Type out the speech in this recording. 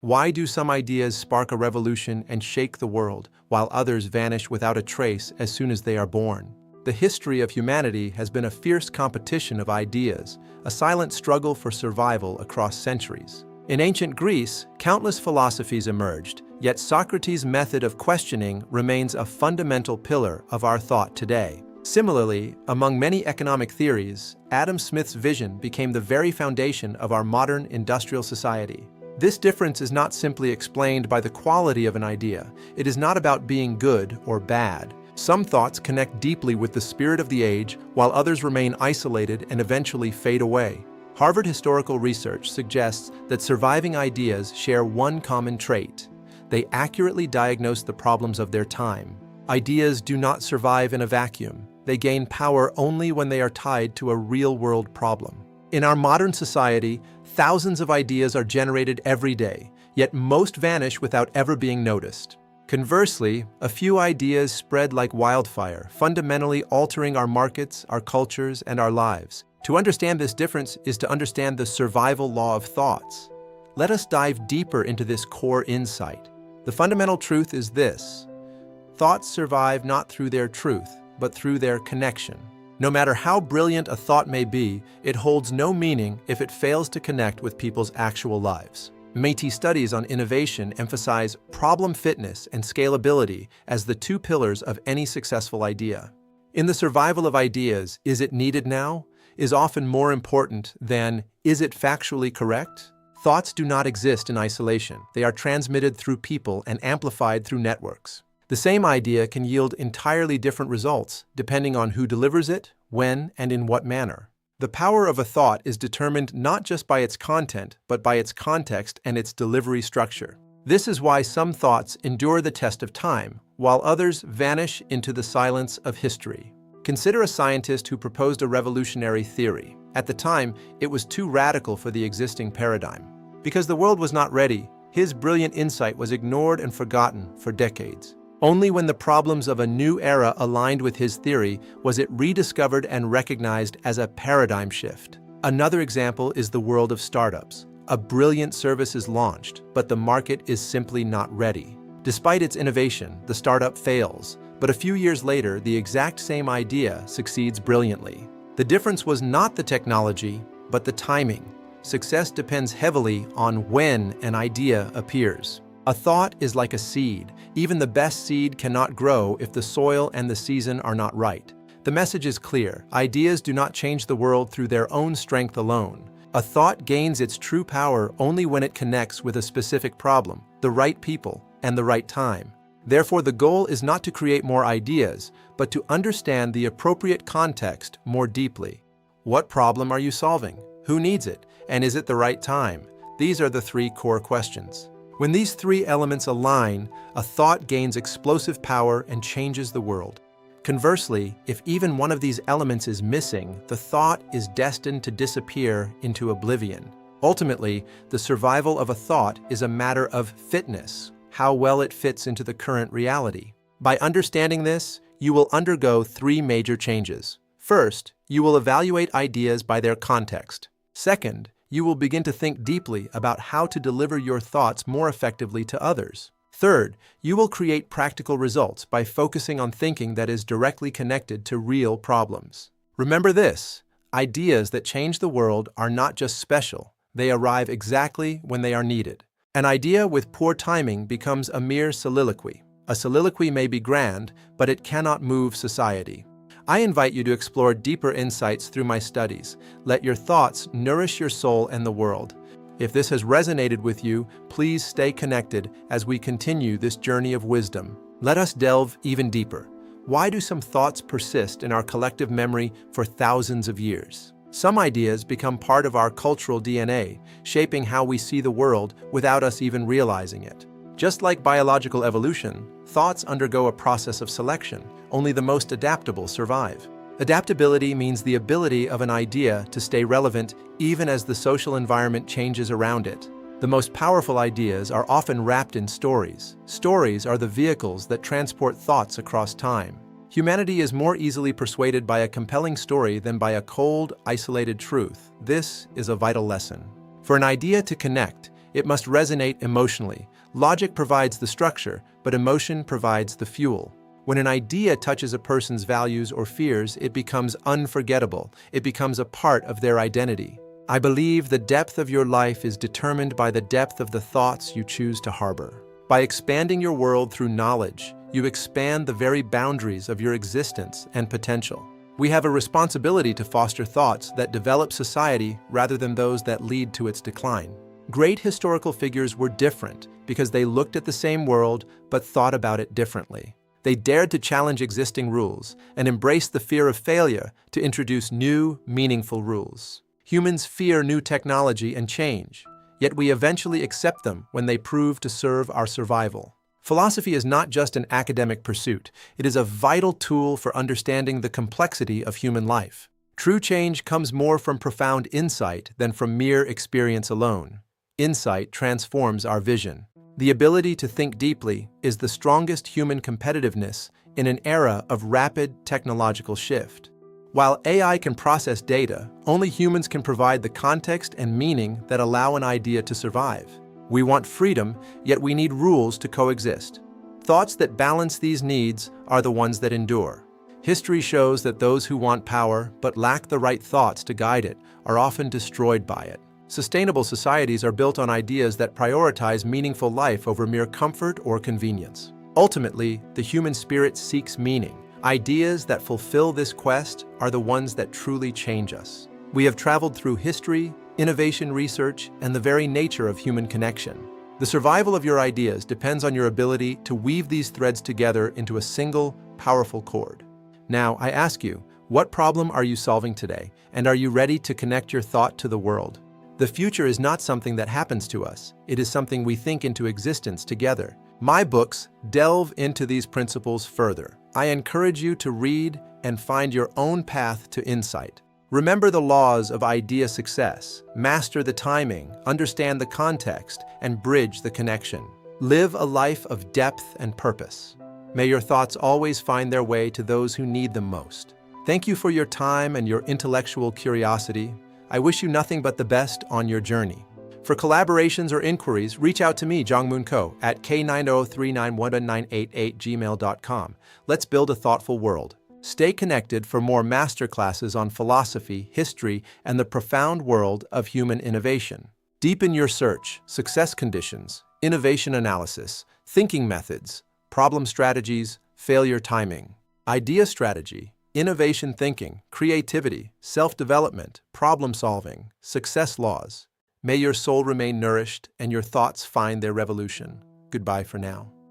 Why do some ideas spark a revolution and shake the world, while others vanish without a trace as soon as they are born? The history of humanity has been a fierce competition of ideas, a silent struggle for survival across centuries. In ancient Greece, countless philosophies emerged, yet Socrates' method of questioning remains a fundamental pillar of our thought today. Similarly, among many economic theories, Adam Smith's vision became the very foundation of our modern industrial society. This difference is not simply explained by the quality of an idea. It is not about being good or bad. Some thoughts connect deeply with the spirit of the age, while others remain isolated and eventually fade away. Harvard historical research suggests that surviving ideas share one common trait. They accurately diagnose the problems of their time. Ideas do not survive in a vacuum. They gain power only when they are tied to a real-world problem. In our modern society, thousands of ideas are generated every day, yet most vanish without ever being noticed. Conversely, a few ideas spread like wildfire, fundamentally altering our markets, our cultures, and our lives. To understand this difference is to understand the survival law of thoughts. Let us dive deeper into this core insight. The fundamental truth is this: thoughts survive not through their truth, but through their connection. No matter how brilliant a thought may be, it holds no meaning if it fails to connect with people's actual lives. MIT studies on innovation emphasize problem fitness and scalability as the two pillars of any successful idea. In the survival of ideas, is it needed now? Is often more important than, is it factually correct? Thoughts do not exist in isolation. They are transmitted through people and amplified through networks. The same idea can yield entirely different results depending on who delivers it, when, and in what manner. The power of a thought is determined not just by its content, but by its context and its delivery structure. This is why some thoughts endure the test of time, while others vanish into the silence of history. Consider a scientist who proposed a revolutionary theory. At the time, it was too radical for the existing paradigm. Because the world was not ready, his brilliant insight was ignored and forgotten for decades. Only when the problems of a new era aligned with his theory was it rediscovered and recognized as a paradigm shift. Another example is the world of startups. A brilliant service is launched, but the market is simply not ready. Despite its innovation, the startup fails, but a few years later, the exact same idea succeeds brilliantly. The difference was not the technology, but the timing. Success depends heavily on when an idea appears. A thought is like a seed. Even the best seed cannot grow if the soil and the season are not right. The message is clear. Ideas do not change the world through their own strength alone. A thought gains its true power only when it connects with a specific problem, the right people, and the right time. Therefore, the goal is not to create more ideas, but to understand the appropriate context more deeply. What problem are you solving? Who needs it? And is it the right time? These are the three core questions. When these three elements align, a thought gains explosive power and changes the world. Conversely, if even one of these elements is missing, the thought is destined to disappear into oblivion. Ultimately, the survival of a thought is a matter of fitness, how well it fits into the current reality. By understanding this, you will undergo three major changes. First, you will evaluate ideas by their context. Second, you will begin to think deeply about how to deliver your thoughts more effectively to others. Third, you will create practical results by focusing on thinking that is directly connected to real problems. Remember this: ideas that change the world are not just special, they arrive exactly when they are needed. An idea with poor timing becomes a mere soliloquy. A soliloquy may be grand, but it cannot move society. I invite you to explore deeper insights through my studies. Let your thoughts nourish your soul and the world. If this has resonated with you, please stay connected as we continue this journey of wisdom. Let us delve even deeper. Why do some thoughts persist in our collective memory for thousands of years? Some ideas become part of our cultural DNA, shaping how we see the world without us even realizing it. Just like biological evolution, thoughts undergo a process of selection. Only the most adaptable survive. Adaptability means the ability of an idea to stay relevant even as the social environment changes around it. The most powerful ideas are often wrapped in stories. Stories are the vehicles that transport thoughts across time. Humanity is more easily persuaded by a compelling story than by a cold, isolated truth. This is a vital lesson. For an idea to connect, It must resonate emotionally. Logic provides the structure, but emotion provides the fuel. When an idea touches a person's values or fears, it becomes unforgettable. It becomes a part of their identity. I believe the depth of your life is determined by the depth of the thoughts you choose to harbor. By expanding your world through knowledge, you expand the very boundaries of your existence and potential. We have a responsibility to foster thoughts that develop society rather than those that lead to its decline. Great historical figures were different because they looked at the same world but thought about it differently. They dared to challenge existing rules and embrace the fear of failure to introduce new, meaningful rules. Humans fear new technology and change, yet we eventually accept them when they prove to serve our survival. Philosophy is not just an academic pursuit, it is a vital tool for understanding the complexity of human life. True change comes more from profound insight than from mere experience alone. Insight transforms our vision. The ability to think deeply is the strongest human competitiveness in an era of rapid technological shift. While AI can process data, only humans can provide the context and meaning that allow an idea to survive. We want freedom, yet we need rules to coexist. Thoughts that balance these needs are the ones that endure. History shows that those who want power but lack the right thoughts to guide it are often destroyed by it. Sustainable societies are built on ideas that prioritize meaningful life over mere comfort or convenience. Ultimately, the human spirit seeks meaning. Ideas that fulfill this quest are the ones that truly change us. We have traveled through history, innovation research, and the very nature of human connection. The survival of your ideas depends on your ability to weave these threads together into a single, powerful cord. Now, I ask you, what problem are you solving today, and are you ready to connect your thought to the world? The future is not something that happens to us. It is something we think into existence together. My books delve into these principles further. I encourage you to read and find your own path to insight. Remember the laws of idea success. Master the timing, understand the context, and bridge the connection. Live a life of depth and purpose. May your thoughts always find their way to those who need them most. Thank you for your time and your intellectual curiosity. I wish you nothing but the best on your journey. For collaborations or inquiries, reach out to me, Jongmoon Ko, at k90391988@gmail.com. Let's build a thoughtful world. Stay connected for more masterclasses on philosophy, history, and the profound world of human innovation. Deepen your search, success conditions, innovation analysis, thinking methods, problem strategies, failure timing, idea strategy, innovation thinking, creativity, self-development, problem-solving, success laws. May your soul remain nourished and your thoughts find their revolution. Goodbye for now.